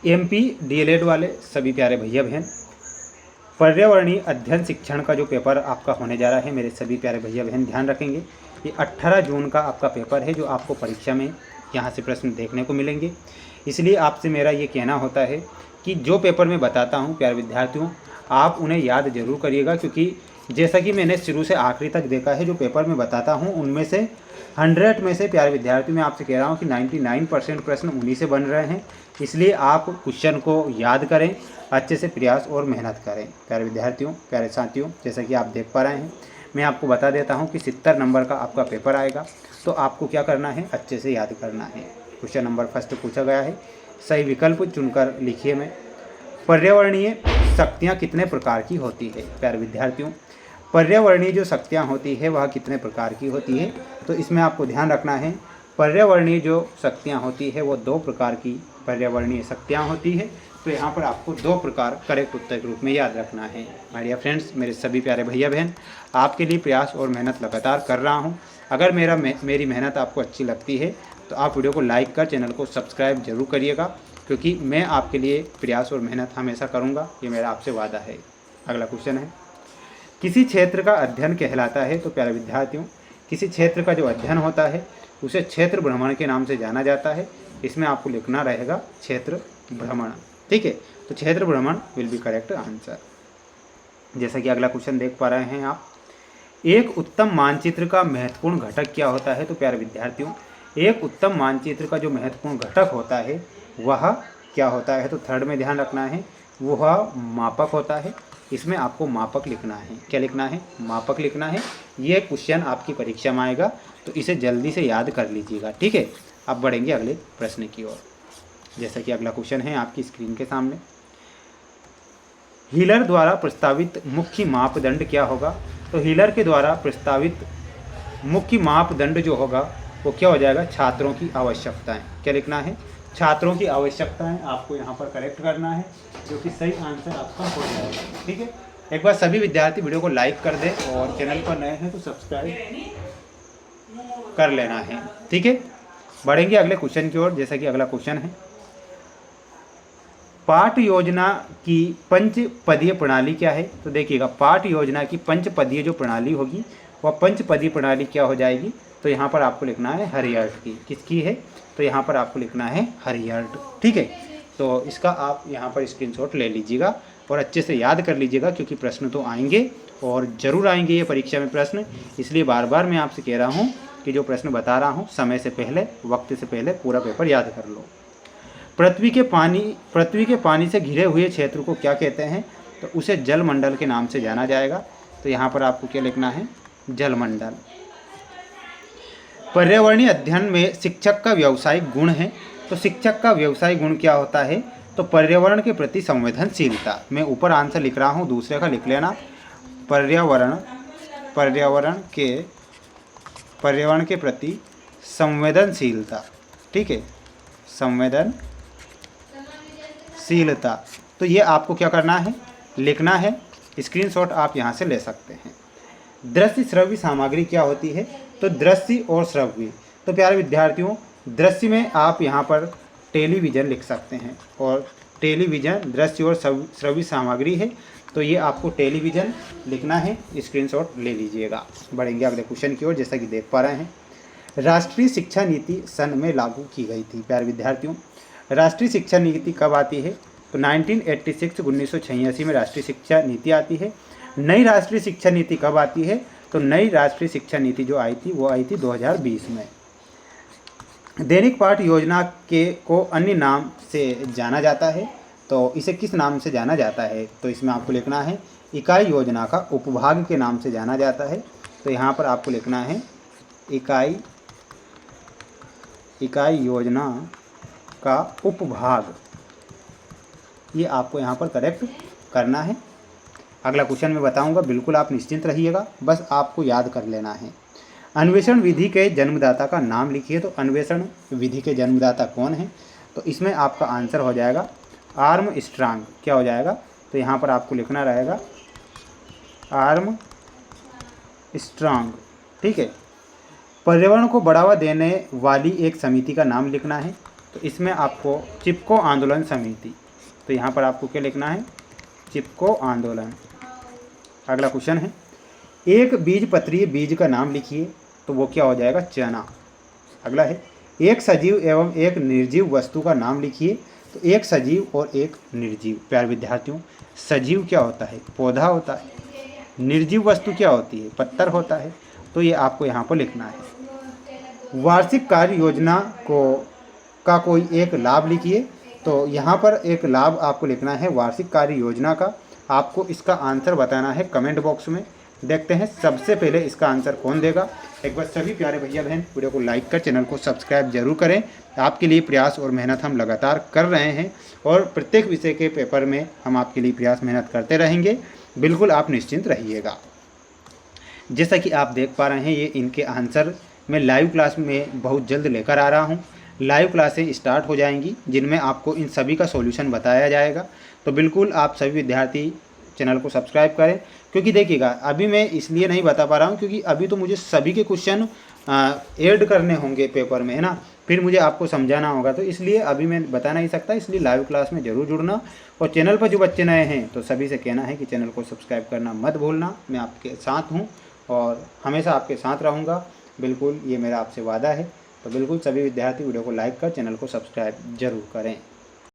MP DElEd वाले सभी प्यारे भैया बहन, पर्यावरणीय अध्ययन शिक्षण का जो पेपर आपका होने जा रहा है, मेरे सभी प्यारे भैया बहन ध्यान रखेंगे, ये 18 जून का आपका पेपर है जो आपको परीक्षा में यहाँ से प्रश्न देखने को मिलेंगे। इसलिए आपसे मेरा ये कहना होता है कि जो पेपर मैं बताता हूँ प्यारे विद्यार्थियों, आप उन्हें याद जरूर करिएगा, क्योंकि जैसा कि मैंने शुरू से आखिरी तक देखा है, जो पेपर मैं बताता हूँ उनमें से 100 में से प्यारे विद्यार्थी मैं आपसे कह रहा हूँ कि 99% प्रश्न उन्हीं से बन रहे हैं। इसलिए आप क्वेश्चन को याद करें, अच्छे से प्रयास और मेहनत करें। प्यारे विद्यार्थियों, प्यारे साथियों, जैसा कि आप देख पा रहे हैं, मैं आपको बता देता हूँ कि 70 नंबर का आपका पेपर आएगा। तो आपको क्या करना है, अच्छे से याद करना है। क्वेश्चन नंबर फर्स्ट पूछा गया है, सही विकल्प चुनकर लिखिए में, पर्यावरणीय शक्तियाँ कितने प्रकार की होती है। प्यारे विद्यार्थियों, पर्यावरणीय जो शक्तियाँ होती है वह कितने प्रकार की होती है, तो इसमें आपको ध्यान रखना है। पर्यावरणीय जो शक्तियाँ होती है वो 2 प्रकार की पर्यावरणीय शक्तियाँ होती है। तो यहाँ पर आपको 2 प्रकार करेक्ट उत्तर के रूप में याद रखना है। माय डियर फ्रेंड्स, मेरे सभी प्यारे भैया बहन, आपके लिए प्रयास और मेहनत लगातार कर रहा हूँ। अगर मेरी मेहनत आपको अच्छी लगती है तो आप वीडियो को लाइक कर चैनल को सब्सक्राइब जरूर करिएगा, क्योंकि मैं आपके लिए प्रयास और मेहनत हमेशा करूँगा, ये मेरा आपसे वादा है। अगला क्वेश्चन है, किसी क्षेत्र का अध्ययन कहलाता है। तो प्यारे विद्यार्थियों, किसी क्षेत्र का जो अध्ययन होता है उसे क्षेत्र भ्रमण के नाम से जाना जाता है। इसमें आपको लिखना रहेगा क्षेत्र भ्रमण, ठीक है। तो क्षेत्र भ्रमण विल बी करेक्ट आंसर। जैसा कि अगला क्वेश्चन देख पा रहे हैं आप, एक उत्तम मानचित्र का महत्वपूर्ण घटक क्या होता है। तो प्यारे विद्यार्थियों, एक उत्तम मानचित्र का जो महत्वपूर्ण घटक होता है वह क्या होता है। तो थर्ड में ध्यान रखना है, वह मापक होता है। इसमें आपको मापक लिखना है। क्या लिखना है, मापक लिखना है। ये क्वेश्चन आपकी परीक्षा में आएगा, तो इसे जल्दी से याद कर लीजिएगा, ठीक है। अब बढ़ेंगे अगले प्रश्न की ओर। जैसा कि अगला क्वेश्चन है आपकी स्क्रीन के सामने, हीलर द्वारा प्रस्तावित मुख्य मापदंड क्या होगा। तो हीलर के द्वारा प्रस्तावित मुख्य मापदंड जो होगा वो क्या हो जाएगा, छात्रों की आवश्यकताएं। क्या लिखना है, छात्रों की आवश्यकताएं आपको यहाँ पर करेक्ट करना है, जो कि सही आंसर आपका हो जाएगा, ठीक है। एक बार सभी विद्यार्थी वीडियो को लाइक कर दें और चैनल पर नए हैं तो सब्सक्राइब कर लेना है, ठीक है। बढ़ेंगे अगले क्वेश्चन की ओर। जैसा कि अगला क्वेश्चन है, पाठ योजना की पंचपदीय प्रणाली क्या है। तो देखिएगा, पाठ योजना की पंचपदीय जो प्रणाली होगी वह पंचपदीय प्रणाली क्या हो जाएगी। तो यहाँ पर आपको लिखना है हरियर्ट की। किसकी है, तो यहाँ पर आपको लिखना है हरियर्ट, ठीक है। तो इसका आप यहाँ पर स्क्रीनशॉट ले लीजिएगा और अच्छे से याद कर लीजिएगा, क्योंकि प्रश्न तो आएंगे और ज़रूर आएंगे ये परीक्षा में प्रश्न। इसलिए बार बार मैं आपसे कह रहा हूँ कि जो प्रश्न बता रहा हूँ समय से पहले, वक्त से पहले पूरा पेपर याद कर लो। पृथ्वी के पानी से घिरे हुए क्षेत्र को क्या कहते हैं। तो उसे जलमंडल के नाम से जाना जाएगा। तो यहाँ पर आपको क्या लिखना है, जलमंडल। पर्यावरणीय अध्ययन में शिक्षक का व्यावसायिक गुण है। तो शिक्षक का व्यावसायिक गुण क्या होता है, तो पर्यावरण के प्रति संवेदनशीलता। मैं ऊपर आंसर लिख रहा हूँ, दूसरे का लिख लेना। पर्यावरण के प्रति संवेदनशीलता, ठीक है, संवेदनशीलता। तो ये आपको क्या करना है, लिखना है। स्क्रीनशॉट आप यहाँ से ले सकते हैं। दृश्य श्रव्य सामग्री क्या होती है। तो दृश्य और श्रव्य, तो प्यारे विद्यार्थियों, दृश्य में आप यहाँ पर टेलीविज़न लिख सकते हैं, और टेलीविज़न दृश्य और श्रव्य सामग्री है। तो ये आपको टेलीविज़न लिखना है, स्क्रीनशॉट ले लीजिएगा। बढ़ेंगे अगले क्वेश्चन की ओर। जैसा कि देख पा रहे हैं, राष्ट्रीय शिक्षा नीति सन में लागू की गई थी। प्यारे विद्यार्थियों, राष्ट्रीय शिक्षा नीति कब आती है। तो 1986 में राष्ट्रीय शिक्षा नीति आती है। नई राष्ट्रीय शिक्षा नीति कब आती है। तो नई राष्ट्रीय शिक्षा नीति जो आई थी वो आई थी 2020 में। दैनिक पाठ योजना को अन्य नाम से जाना जाता है। तो इसे किस नाम से जाना जाता है। तो इसमें आपको लिखना है इकाई योजना का उपभाग के नाम से जाना जाता है। तो यहाँ पर आपको लिखना है इकाई योजना का उपभाग, ये आपको यहाँ पर करेक्ट करना है। अगला क्वेश्चन मैं बताऊंगा, बिल्कुल आप निश्चिंत रहिएगा, बस आपको याद कर लेना है। अन्वेषण विधि के जन्मदाता का नाम लिखिए। तो अन्वेषण विधि के जन्मदाता कौन है। तो इसमें आपका आंसर हो जाएगा आर्मस्ट्रांग। क्या हो जाएगा, तो यहाँ पर आपको लिखना रहेगा आर्मस्ट्रांग, ठीक है। पर्यावरण को बढ़ावा देने वाली एक समिति का नाम लिखना है। तो इसमें आपको चिपको आंदोलन समिति, तो यहाँ पर आपको क्या लिखना है, चिपको आंदोलन। अगला क्वेश्चन है, एक बीजपत्रीय बीज का नाम लिखिए, तो वो क्या हो जाएगा, चना। अगला है, एक सजीव एवं एक निर्जीव वस्तु का नाम लिखिए, तो एक सजीव और एक निर्जीव। प्यारे विद्यार्थियों, सजीव क्या होता है, पौधा होता है, निर्जीव वस्तु क्या होती है, पत्थर होता है। तो ये आपको यहाँ पर लिखना है। वार्षिक कार्य योजना का कोई एक लाभ लिखिए, तो यहाँ पर एक लाभ आपको लिखना है वार्षिक कार्य योजना का। आपको इसका आंसर बताना है कमेंट बॉक्स में। देखते हैं सबसे पहले इसका आंसर कौन देगा। एक बार सभी प्यारे भैया बहन वीडियो को लाइक कर चैनल को सब्सक्राइब जरूर करें। आपके लिए प्रयास और मेहनत हम लगातार कर रहे हैं और प्रत्येक विषय के पेपर में हम आपके लिए प्रयास मेहनत करते रहेंगे। बिल्कुल आप निश्चिंत रहिएगा। जैसा कि आप देख पा रहे हैं, ये इनके आंसर मैं लाइव क्लास में बहुत जल्द लेकर आ रहा हूँ। लाइव क्लासें स्टार्ट हो जाएंगी जिनमें आपको इन सभी का सॉल्यूशन बताया जाएगा। तो बिल्कुल आप सभी विद्यार्थी चैनल को सब्सक्राइब करें, क्योंकि देखिएगा अभी मैं इसलिए नहीं बता पा रहा हूँ क्योंकि अभी तो मुझे सभी के क्वेश्चन ऐड करने होंगे पेपर में, है ना, फिर मुझे आपको समझाना होगा, तो इसलिए अभी मैं बता नहीं सकता। इसलिए लाइव क्लास में ज़रूर जुड़ना। और चैनल पर जो बच्चे नए हैं तो सभी से कहना है कि चैनल को सब्सक्राइब करना मत भूलना। मैं आपके साथ हूँ और हमेशा आपके साथ रहूँगा, बिल्कुल ये मेरा आपसे वादा है। तो बिल्कुल सभी विद्यार्थी वीडियो को लाइक कर चैनल को सब्सक्राइब जरूर करें।